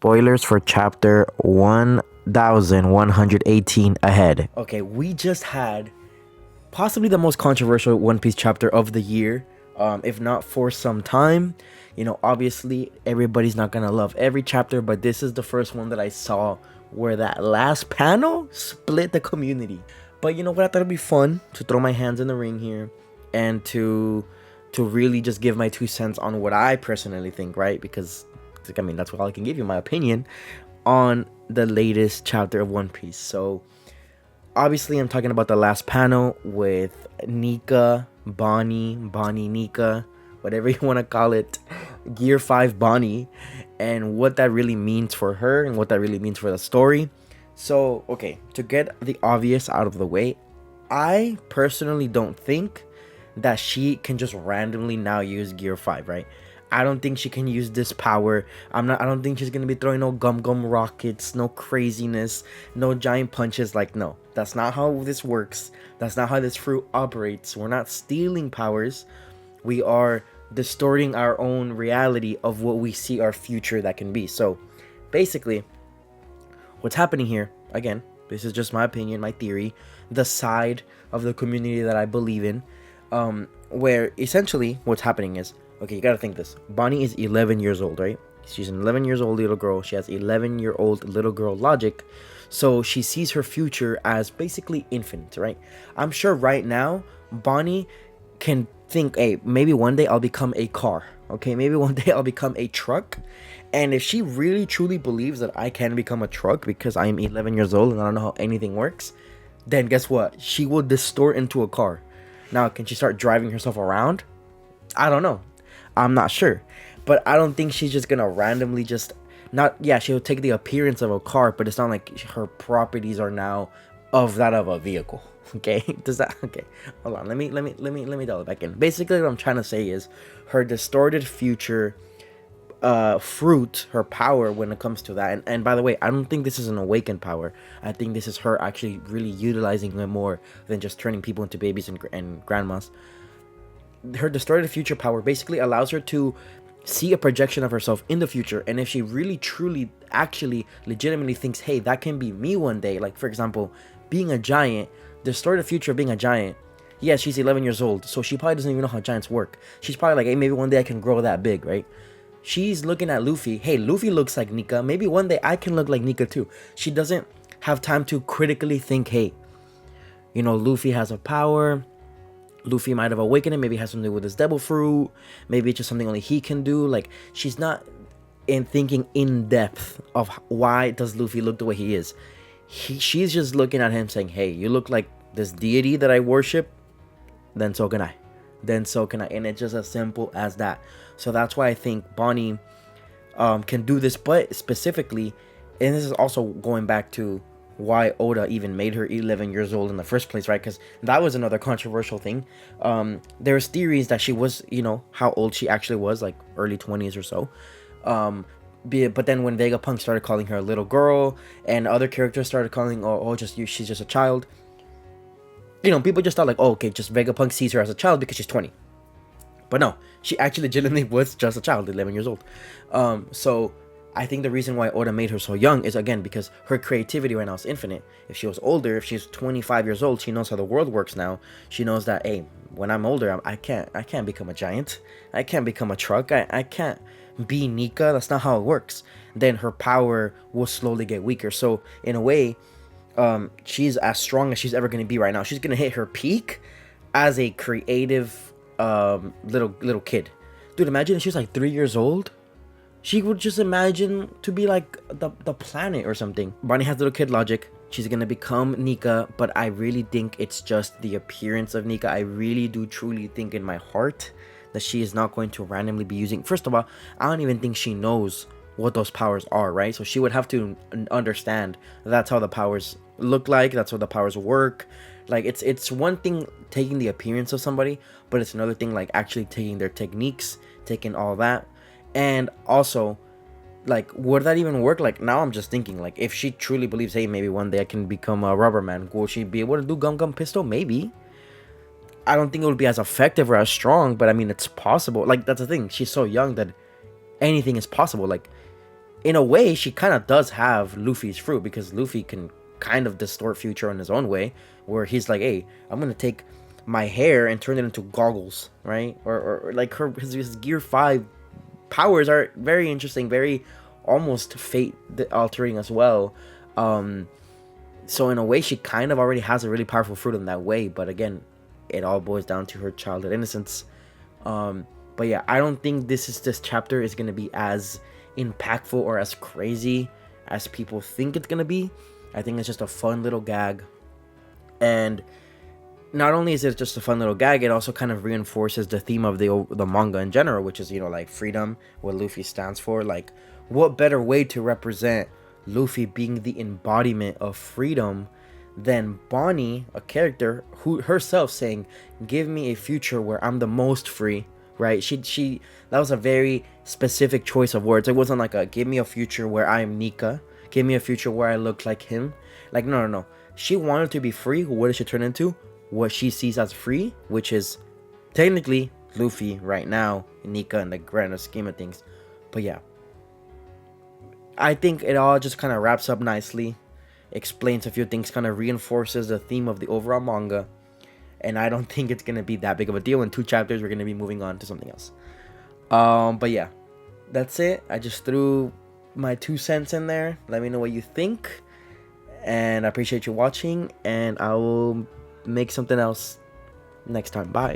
spoilers for chapter 1118 ahead. Okay, we just had possibly the most controversial One Piece chapter of the year, if not for some time. You know, obviously everybody's not gonna love every chapter, but this is the first one that I saw where that last panel split the community. But you know what? I thought it'd be fun to throw my hands in the ring here and to really just give my 2 cents on what I personally think, right? Because I mean, that's all I can give you, my opinion on the latest chapter of One Piece. So obviously I'm talking about the last panel with Nika, Bonnie, Nika, whatever you want to call it, Gear 5 Bonnie, and what that really means for her and what that really means for the story. So, okay, to get the obvious out of the way, I personally don't think that she can just randomly now use Gear 5, right? I don't think she can use this power. I don't think she's gonna be throwing no gum rockets, no craziness, no giant punches. Like, no, that's not how this works. That's not how this fruit operates. We're not stealing powers. We are distorting our own reality of what we see our future that can be. So basically what's happening here, again, this is just my opinion, my theory, the side of the community that I believe in, where essentially what's happening is, okay, you gotta think this. Bonnie is 11 years old, right? She's an 11 years old little girl. She has 11-year-old little girl logic. So she sees her future as basically infinite, right? I'm sure right now, Bonnie can think, hey, maybe one day I'll become a car. Okay, maybe one day I'll become a truck. And if she really truly believes that I can become a truck because I am 11 years old and I don't know how anything works, then guess what? She will distort into a car. Now, can she start driving herself around? I don't know. I'm not sure. But I don't think she's just gonna randomly just not, yeah, she'll take the appearance of a car, but it's not like her properties are now of that of a vehicle. Okay? Does that, okay, hold on, let me dial it back in. Basically what I'm trying to say is her distorted future fruit, her power when it comes to that, and by the way, I don't think this is an awakened power. I think this is her actually really utilizing it more than just turning people into babies and grandmas. Her distorted future power basically allows her to see a projection of herself in the future, and if she really truly actually legitimately thinks, hey, that can be me one day, like for example being a giant, distorted future of being a giant. Yes, she's 11 years old, so she probably doesn't even know how giants work. She's probably like, hey, maybe one day I can grow that big, right? She's looking at Luffy. Hey, Luffy looks like Nika. Maybe one day I can look like Nika too. She doesn't have time to critically think, hey, you know, Luffy has a power. Luffy might have awakened it. Maybe it has something to do with his devil fruit. Maybe it's just something only he can do. Like, she's not in thinking in depth of why does Luffy look the way he is. She's just looking at him saying, hey, you look like this deity that I worship. Then so can I. Then so can I. And it's just as simple as that. So that's why I think Bonnie can do this. But specifically, and this is also going back to why Oda even made her 11 years old in the first place, right? Because that was another controversial thing. There's theories that she was, you know, how old she actually was, like early 20s or so. But then when Vegapunk started calling her a little girl, and other characters started calling, she's just a child. You know, people just thought like, oh, okay, just Vegapunk sees her as a child because she's 20. But no, she actually legitimately was just a child, 11 years old. So I think the reason why Oda made her so young is, again, because her creativity right now is infinite. If she was older, if she's 25 years old, she knows how the world works now. She knows that, hey, when I'm older, I can't become a giant. I can't become a truck. I can't be Nika. That's not how it works. Then her power will slowly get weaker. So in a way, she's as strong as she's ever going to be right now. She's going to hit her peak as a creative little kid. Dude, imagine if she was like 3 years old. She would just imagine to be like the planet or something. Bonnie has little kid logic. She's gonna become Nika, but I really think it's just the appearance of Nika. I really do truly think in my heart that she is not going to randomly be using. First of all, I don't even think she knows what those powers are, right? So she would have to understand that's how the powers look like. That's how the powers work. Like, it's one thing taking the appearance of somebody, but it's another thing like actually taking their techniques, taking all that. And also, like, would that even work? Like, now I'm just thinking, like, if she truly believes, hey, maybe one day I can become a rubber man, will she be able to do gum pistol? Maybe. I don't think it would be as effective or as strong, but I mean, it's possible. Like, that's the thing, she's so young that anything is possible. Like, in a way, she kind of does have Luffy's fruit, because Luffy can kind of distort future in his own way, where he's like, hey, I'm gonna take my hair and turn it into goggles, right? Or like his Gear 5 powers are very interesting, very almost fate altering as well. So in a way, she kind of already has a really powerful fruit in that way, but again, it all boils down to her childhood innocence. But yeah, I don't think this chapter is gonna be as impactful or as crazy as people think it's gonna be. I think it's just a fun little gag, and not only is it just a fun little gag, it also kind of reinforces the theme of the manga in general, which is, you know, like freedom, what Luffy stands for. Like, what better way to represent Luffy being the embodiment of freedom than Bonnie, a character who herself saying, "Give me a future where I'm the most free." Right? She that was a very specific choice of words. It wasn't like a give me a future where I'm Nika, give me a future where I look like him. Like, no. She wanted to be free. What did she turn into? What she sees as free, which is technically Luffy right now, Nika in the grander scheme of things. But yeah, I think it all just kind of wraps up nicely, explains a few things, kind of reinforces the theme of the overall manga, and I don't think it's gonna be that big of a deal. In 2 chapters, we're gonna be moving on to something else. But yeah, that's it. I just threw my 2 cents in there. Let me know what you think, and I appreciate you watching, and I will make something else next time. Bye.